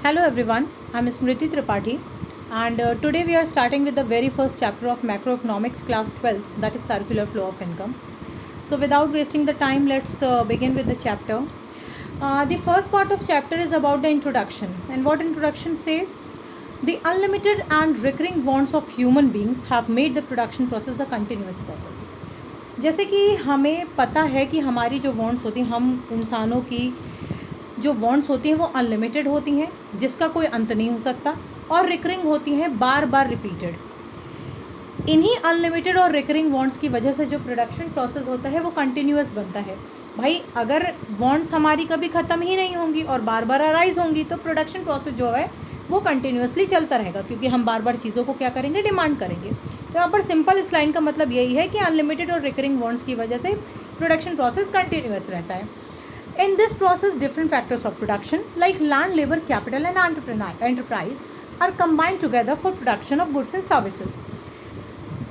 Hello everyone, I am Smriti Tripathi and today we are starting with the very first chapter of Macroeconomics class 12, that is Circular Flow of Income. So without wasting the time, let's begin with the chapter. The first part of chapter is about the introduction, and what introduction says? The unlimited and recurring wants of human beings have made the production process a continuous process. जैसे कि हमें पता है कि हमारी जो wants होती हैं, हम इंसानों की जो वॉन्ट्स होती हैं वो अनलिमिटेड होती हैं, जिसका कोई अंत नहीं हो सकता, और रिकरिंग होती हैं, बार बार रिपीटेड। इन्हीं अनलिमिटेड और रिकरिंग वॉन्ट्स की वजह से जो प्रोडक्शन प्रोसेस होता है वो कंटिन्यूअस बनता है। भाई अगर वॉन्ट्स हमारी कभी ख़त्म ही नहीं होंगी और बार बार अराइज होंगी तो प्रोडक्शन प्रोसेस जो है वो कंटिन्यूअसली चलता रहेगा, क्योंकि हम बार बार चीज़ों को क्या करेंगे, डिमांड करेंगे। तो यहाँ पर सिंपल इस लाइन का मतलब यही है कि अनलिमिटेड और रिकरिंग वॉन्ट्स की वजह से प्रोडक्शन प्रोसेस कंटिन्यूअस रहता है। In this process, different factors of production like land, labor, capital and enterprise are combined together for production of goods and services.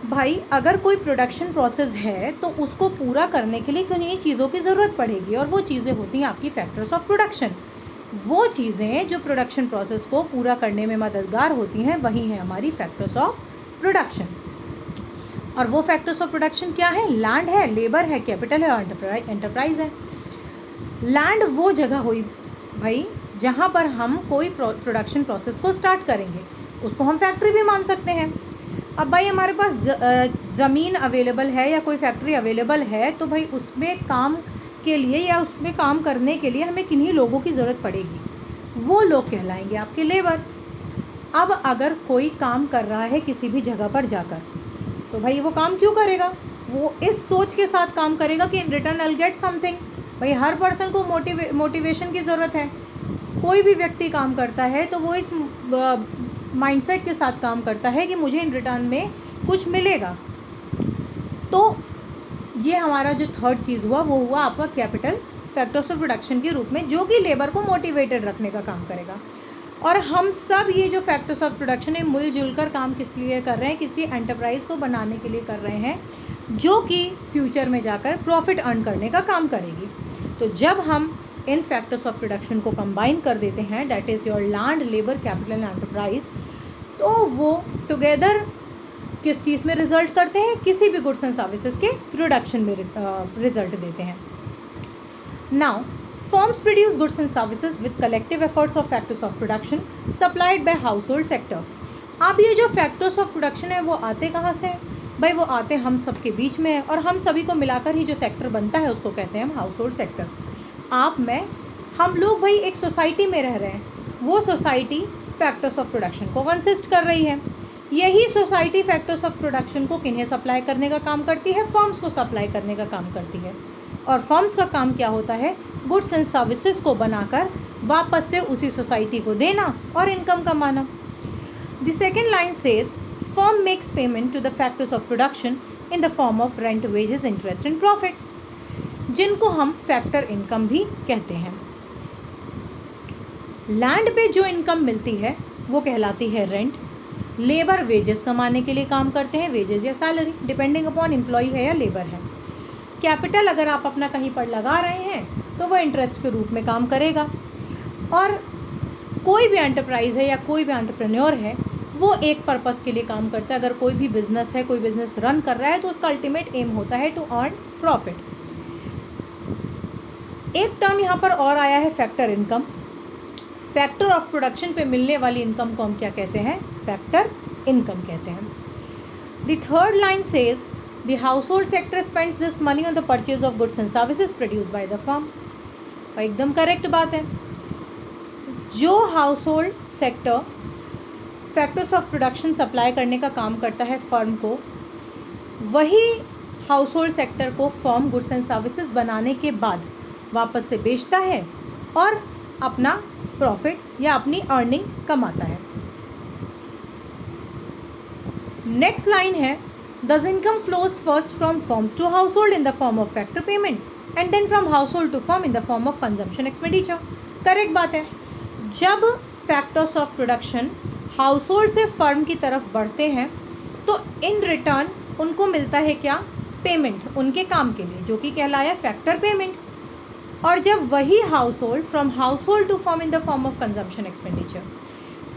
भाई अगर कोई प्रोडक्शन प्रोसेस है तो उसको पूरा करने के लिए किन्हीं चीज़ों की ज़रूरत पड़ेगी, और वो चीज़ें होती हैं आपकी फैक्टर्स ऑफ प्रोडक्शन। वो चीज़ें जो प्रोडक्शन प्रोसेस को पूरा करने में मददगार होती हैं वही हैं हमारी फैक्टर्स ऑफ प्रोडक्शन। और वो फैक्टर्स ऑफ प्रोडक्शन क्या है? लैंड है, लेबर है, कैपिटल है और एंटरप्राइज है। लैंड वो जगह हुई भाई जहाँ पर हम कोई प्रोडक्शन प्रोसेस को स्टार्ट करेंगे, उसको हम फैक्ट्री भी मान सकते हैं। अब भाई हमारे पास ज़मीन अवेलेबल है या कोई फैक्ट्री अवेलेबल है, तो भाई उसमें काम के लिए या उसमें काम करने के लिए हमें किन्हीं लोगों की ज़रूरत पड़ेगी, वो लोग कहलाएंगे आपके लेबर। अब अगर कोई काम कर रहा है किसी भी जगह पर जाकर, तो भाई वो काम क्यों करेगा? वो इस सोच के साथ काम करेगा कि in return I will get something. भाई हर पर्सन को मोटिवेशन की ज़रूरत है। कोई भी व्यक्ति काम करता है तो वो इस माइंडसेट के साथ काम करता है कि मुझे इन रिटर्न में कुछ मिलेगा। तो ये हमारा जो थर्ड चीज़ हुआ वो हुआ आपका कैपिटल फैक्टर्स ऑफ प्रोडक्शन के रूप में, जो कि लेबर को मोटिवेटेड रखने का काम करेगा। और हम सब ये जो फैक्टर्स ऑफ प्रोडक्शन है मिलजुल कर काम किस लिए कर रहे हैं? किसी एंटरप्राइज़ को बनाने के लिए कर रहे हैं, जो कि फ्यूचर में जाकर प्रॉफिट अर्न करने का काम करेगी। तो जब हम इन फैक्टर्स ऑफ प्रोडक्शन को कंबाइन कर देते हैं, that is your land, labour, capital and enterprise, तो वो टुगेदर किस चीज़ में रिजल्ट करते हैं? किसी भी गुड्स एंड सर्विसेज के प्रोडक्शन में रिजल्ट देते हैं। Now firms produce goods and services with collective efforts of factors of production supplied by household sector. अब ये जो factors of production है वो आते कहाँ से? भाई वो आते हम सब के बीच में है, और हम सभी को मिलाकर ही जो सेक्टर बनता है उसको कहते हैं हम हाउस सेक्टर। आप मैं हम लोग भाई एक सोसाइटी में रह रहे हैं, वो सोसाइटी फैक्टर्स ऑफ प्रोडक्शन को कंसिस्ट कर रही है। यही सोसाइटी फैक्टर्स ऑफ प्रोडक्शन को किन्हें सप्लाई करने का काम करती है? फर्म्स को सप्लाई करने का काम करती है। और फर्म्स का काम क्या होता है? गुड्स एंड सर्विसेज को बनाकर वापस से उसी सोसाइटी को देना और इनकम कमाना। The second line says firm makes payment to the factors of production in the form of rent, wages, interest and profit, जिनको हम फैक्टर इनकम भी कहते हैं। लैंड पे जो इनकम मिलती है वो कहलाती है रेंट। लेबर वेजेस कमाने के लिए काम करते हैं, वेजेस या सैलरी डिपेंडिंग अपॉन एम्प्लॉय है या लेबर है। कैपिटल अगर आप अपना कहीं पर लगा रहे हैं तो वो इंटरेस्ट के रूप में काम करेगा। और कोई भी एंटरप्राइज है या कोई भी एंटरप्रेन्योर है वो एक पर्पस के लिए काम करता है। अगर कोई भी बिजनेस है, कोई बिजनेस रन कर रहा है, तो उसका अल्टीमेट एम होता है टू अर्न प्रॉफिट। एक टर्म यहाँ पर और आया है factor income. Factor of production पे मिलने वाली इनकम को हम क्या कहते हैं? फैक्टर इनकम कहते हैं। The third line says the household sector spends this money on the purchase of goods and services produce by the firm. एकदम करेक्ट बात है। जो household sector factors of production supply करने का काम करता है फर्म को, वही हाउसहोल्ड सेक्टर को फर्म गुड्स एंड सर्विसेज बनाने के बाद वापस से बेचता है और अपना प्रॉफिट या अपनी अर्निंग कमाता है। नेक्स्ट लाइन है thus income flows first from firms to household in the form of factor payment and then from household to firm in the form of consumption expenditure. Correct बात है। जब factors of production household से firm की तरफ बढ़ते हैं तो in return उनको मिलता है क्या? पेमेंट उनके काम के लिए, जो कि कहलाया फैक्टर पेमेंट। और जब वही household from household to firm in the form of consumption expenditure,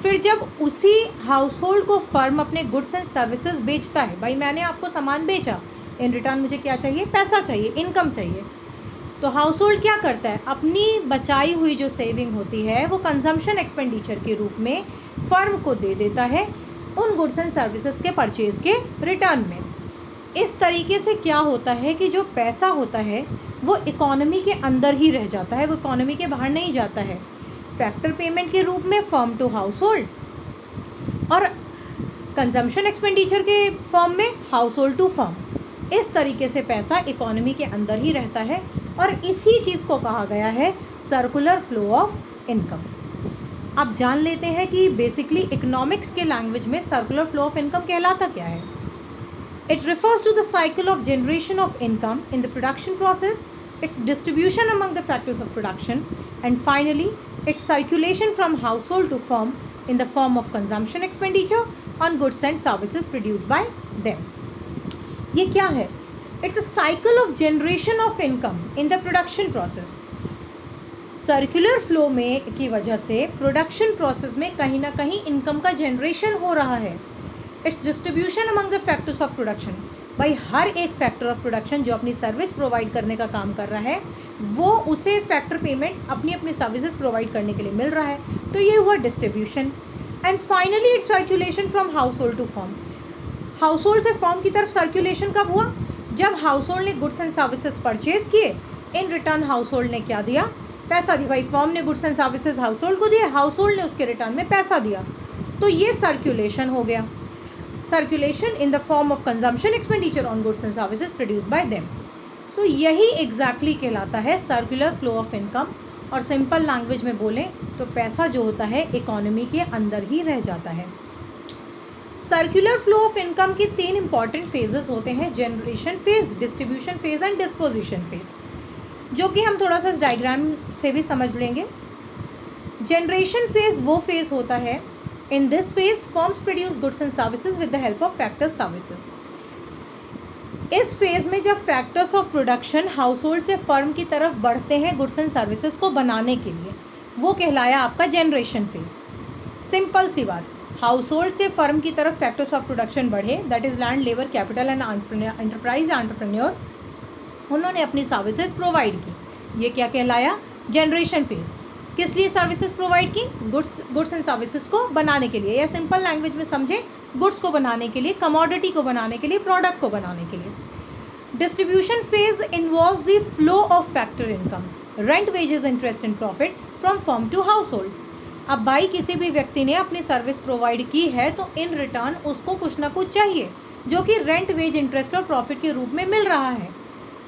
फिर जब उसी हाउस होल्ड को फर्म अपने गुड्स एंड सर्विसेज बेचता है, भाई मैंने आपको सामान बेचा, इन रिटर्न मुझे क्या चाहिए, पैसा चाहिए, इनकम चाहिए, तो हाउस होल्ड क्या करता है, अपनी बचाई हुई जो सेविंग होती है वो कंजम्पशन एक्सपेंडिचर के रूप में फर्म को दे देता है उन गुड्स एंड सर्विसेज के परचेज के रिटर्न में। इस तरीके से क्या होता है कि जो पैसा होता है वो इकोनॉमी के अंदर ही रह जाता है, वो इकोनॉमी के बाहर नहीं जाता है, फैक्टर पेमेंट के रूप में फर्म टू हाउस होल्ड, और कंजम्पशन एक्सपेंडिचर के फॉर्म में हाउस होल्ड टू फर्म। इस तरीके से पैसा इकोनॉमी के अंदर ही रहता है और इसी चीज़ को कहा गया है सर्कुलर फ्लो ऑफ इनकम। अब जान लेते हैं कि बेसिकली इकोनॉमिक्स के लैंग्वेज में सर्कुलर फ्लो ऑफ इनकम कहलाता क्या है। It refers to the cycle of generation of income in the production process, its distribution among the factors of production, and finally its circulation from household to firm in the form of consumption expenditure on goods and services produced by them. ये क्या है? It's a cycle of generation of income in the production process. Circular flow में की वजह से production process में कहीं ना कहीं इनकम का जनरेशन हो रहा है। It's distribution among the factors of production, भाई हर एक फैक्टर ऑफ प्रोडक्शन जो अपनी सर्विस प्रोवाइड करने का काम कर रहा है वो उसे फैक्टर पेमेंट अपनी अपनी सर्विसेज प्रोवाइड करने के लिए मिल रहा है, तो ये हुआ distribution. And finally its circulation from household to firm. Household से फर्म की तरफ सर्कुलेशन कब हुआ? जब हाउस होल्ड ने गुड्स एंड सर्विसेज परचेज किए, इन रिटर्न हाउस होल्ड ने क्या दिया? पैसा दिया। भाई फर्म ने goods and services house hold को दिए, हाउस होल्ड ने उसके रिटर्न में पैसा दिया, तो ये सर्कुलेशन हो गया। Circulation in the form of consumption expenditure on goods and services produce by them. So यही एग्जैक्टली कहलाता है सर्कुलर फ्लो ऑफ इनकम। और सिंपल लैंग्वेज में बोलें तो पैसा जो होता है इकोनॉमी के अंदर ही रह जाता है। सर्कुलर फ्लो ऑफ इनकम के 3 इंपॉर्टेंट फेजेस होते हैं, generation phase, distribution phase and disposition phase, जो कि हम थोड़ा सा इस डायग्राम से भी समझ लेंगे। जनरेशन फेज वो फेज होता है, in this phase firms produce goods and services with the help of factors services। इस फेज में जब factors of production house hold से फर्म की तरफ बढ़ते हैं गुड्स एंड सर्विसेज को बनाने के लिए, वो कहलाया आपका जनरेशन फेज। सिंपल सी बात, हाउस होल्ड से फर्म की तरफ फैक्टर्स ऑफ प्रोडक्शन बढ़े, that is land, labour, capital and enterprise entrepreneur, उन्होंने अपनी सर्विसेज प्रोवाइड की, ये क्या कहलाया? Generation phase. किस लिए सर्विसेज प्रोवाइड की? गुड्स एंड सर्विसेज को बनाने के लिए, या सिंपल लैंग्वेज में समझें गुड्स को बनाने के लिए, कमोडिटी को बनाने के लिए, प्रोडक्ट को बनाने के लिए। Distribution phase involves the flow of factor income, rent, wages, interest and profit from firm to household. अब भाई किसी भी व्यक्ति ने अपनी सर्विस प्रोवाइड की है तो इन रिटर्न उसको कुछ ना कुछ चाहिए, जो कि रेंट, वेज, इंटरेस्ट और प्रॉफिट के रूप में मिल रहा है।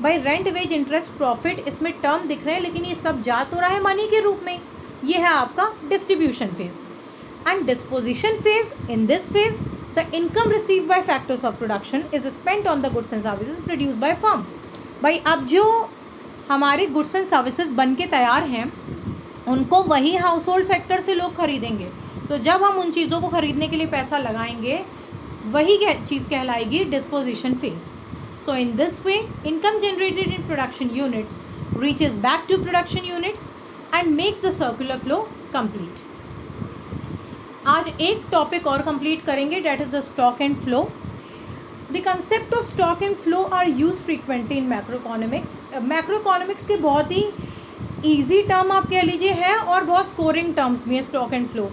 भाई रेंट, वेज, इंटरेस्ट, प्रॉफिट, इसमें टर्म दिख रहे हैं लेकिन ये सब जा तो रहा है मनी के रूप में। ये है आपका distribution phase. And disposition phase, in this phase the income receive by factors of production is spent on the goods and services produce by firm. भाई अब जो हमारे गुड्स एंड सर्विसेज बन के तैयार हैं उनको वही हाउस होल्ड सेक्टर से लोग खरीदेंगे, तो जब हम उन चीज़ों को खरीदने के लिए पैसा लगाएंगे वही चीज़ कहलाएगी disposition phase. So in this way, income generated in production units reaches back to production units and makes the circular flow complete. आज एक टॉपिक और कंप्लीट करेंगे, that is the stock and flow. The concept of stock and flow are used frequently in macroeconomics. Macroeconomics के बहुत ही easy term आप कह लीजिए है और बहुत scoring terms भी है stock and flow.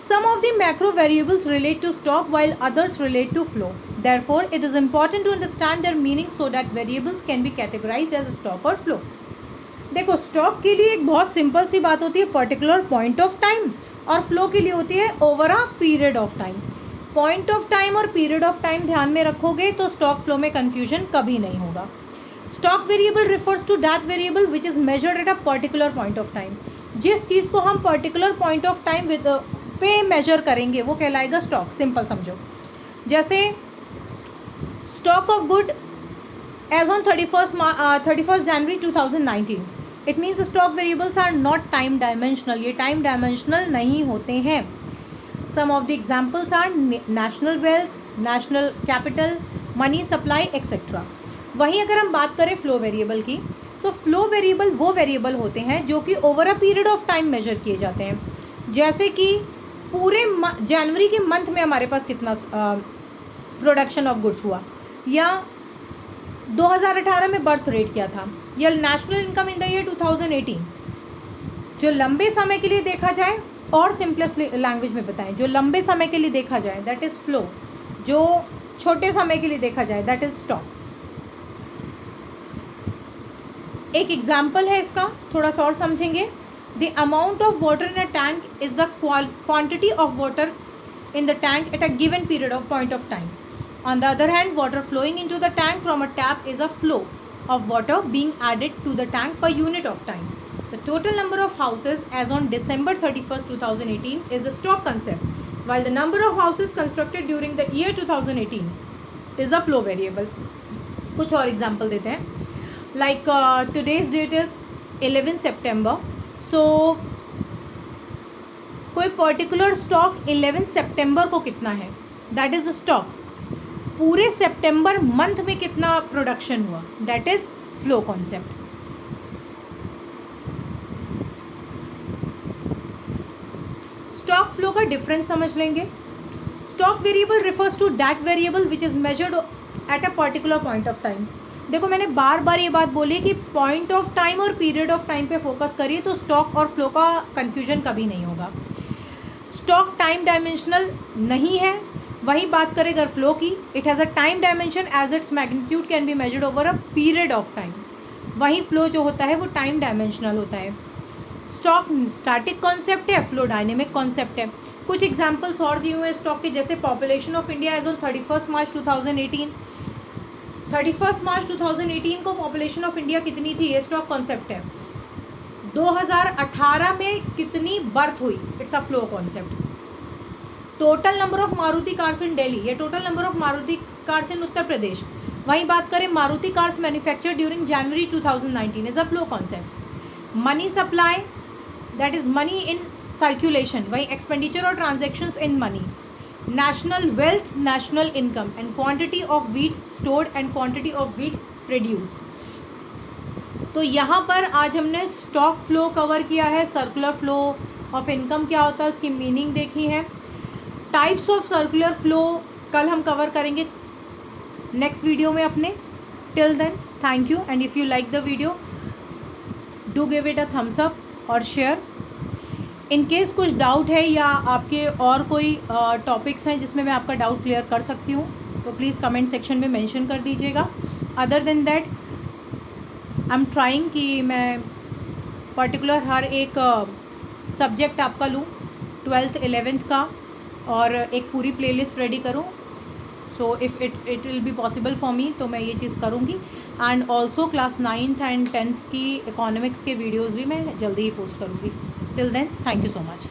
Some of the macro variables relate to stock while others relate to flow. Therefore, it is important to understand their meaning so that variables can be categorized as stock or flow. देखो stock के लिए एक बहुत simple सी बात होती है particular point of time, और flow के लिए होती है over a period of time. Point of time और पीरियड ऑफ टाइम ध्यान में रखोगे तो स्टॉक फ्लो में कन्फ्यूजन कभी नहीं होगा। Stock variable refers to that variable which is measured at a particular point of time. जिस चीज़ को हम पर्टिकुलर पॉइंट ऑफ टाइम पे मेजर करेंगे वो कहलाएगा स्टॉक। सिंपल समझो, जैसे stock of good as on 31 January 2019, it means stock variables are not time dimensional, ये टाइम डायमेंशनल नहीं होते हैं। Some of the examples are national wealth, national capital, money supply etcetera. वहीं अगर हम बात करें फ्लो वेरिएबल की, तो फ्लो वेरिएबल वो वेरिएबल होते हैं जो कि over a period of time measure किए जाते हैं। जैसे कि पूरे जनवरी के मंथ में हमारे पास कितना प्रोडक्शन ऑफ गुड्स हुआ, या 2018 में बर्थ रेट क्या था, या national income in the year 2018। जो लंबे समय के लिए देखा जाए, और सिंपलेस्ट लैंग्वेज में बताएं, जो लंबे समय के लिए देखा जाए दैट इज़ फ्लो, जो छोटे समय के लिए देखा जाए दैट इज़ स्टॉक। एक एग्जाम्पल है इसका, थोड़ा सा और समझेंगे। The amount of water in a tank is the quantity of water in the tank at a given period of point of time. On the other hand, water flowing into the tank from a tap is a flow of water being added to the tank per unit of time. The total number of houses as on December 31st, 2018 is a stock concept, while the number of houses constructed during the year 2018 is a flow variable. कुछ और example देते हैं, like today's date is 11 September. So कोई particular stock 11 सितंबर को कितना है, that is stock. पूरे सितंबर month में कितना प्रोडक्शन हुआ, that is flow concept. Stock flow का डिफरेंस समझ लेंगे। Stock variable refers to that variable which is measured at a particular point of time. देखो मैंने बार बार ये बात बोली कि पॉइंट ऑफ टाइम और पीरियड ऑफ टाइम पे फोकस करिए तो स्टॉक और फ्लो का कन्फ्यूजन कभी नहीं होगा। स्टॉक टाइम डायमेंशनल नहीं है। वही बात करें अगर फ्लो की, it has a time dimension as its magnitude can be measured over a period of time. वहीं फ्लो जो होता है वो टाइम डायमेंशनल होता है। स्टॉक स्टैटिक कॉन्सेप्ट है, फ्लो डायनेमिक कॉन्सेप्ट है। कुछ एग्जांपल्स और दिए हुए हैं स्टॉक के, जैसे population of India as on 31 मार्च 2018। 31 मार्च 2018 को पॉपुलेशन ऑफ इंडिया कितनी थी, ये स्टॉक कॉन्सेप्ट है। 2018 में कितनी बर्थ हुई, it's a flow concept. Total number of Maruti cars in Delhi, ये total number of Maruti cars in Uttar Pradesh. वहीं बात करें Maruti cars manufacture during January 2019 is a flow concept. Money supply that is money in circulation, वहीं expenditure और transactions in money. National wealth, national income and quantity of wheat stored and quantity of wheat produced. तो यहाँ पर आज हमने stock flow cover किया है, circular flow of income क्या होता है उसकी मीनिंग देखी है। टाइप्स ऑफ सर्कुलर फ्लो कल हम कवर करेंगे नेक्स्ट वीडियो में अपने। Till then thank you, and if you like the video do give it a thumbs up और शेयर। इन केस कुछ डाउट है या आपके और कोई टॉपिक्स हैं जिसमें मैं आपका डाउट क्लियर कर सकती हूँ तो प्लीज़ कमेंट सेक्शन में मेंशन कर दीजिएगा। Other than that I am trying कि मैं पर्टिकुलर हर एक सब्जेक्ट आपका लूँ, 12th 11th का, और एक पूरी प्लेलिस्ट रेडी करूँ। So if it will be possible for me तो मैं ये चीज़ करूँगी। And also class 9th and 10th की इकोनॉमिक्स के वीडियोज़ भी मैं जल्दी ही पोस्ट करूँगी। Till then thank you so much.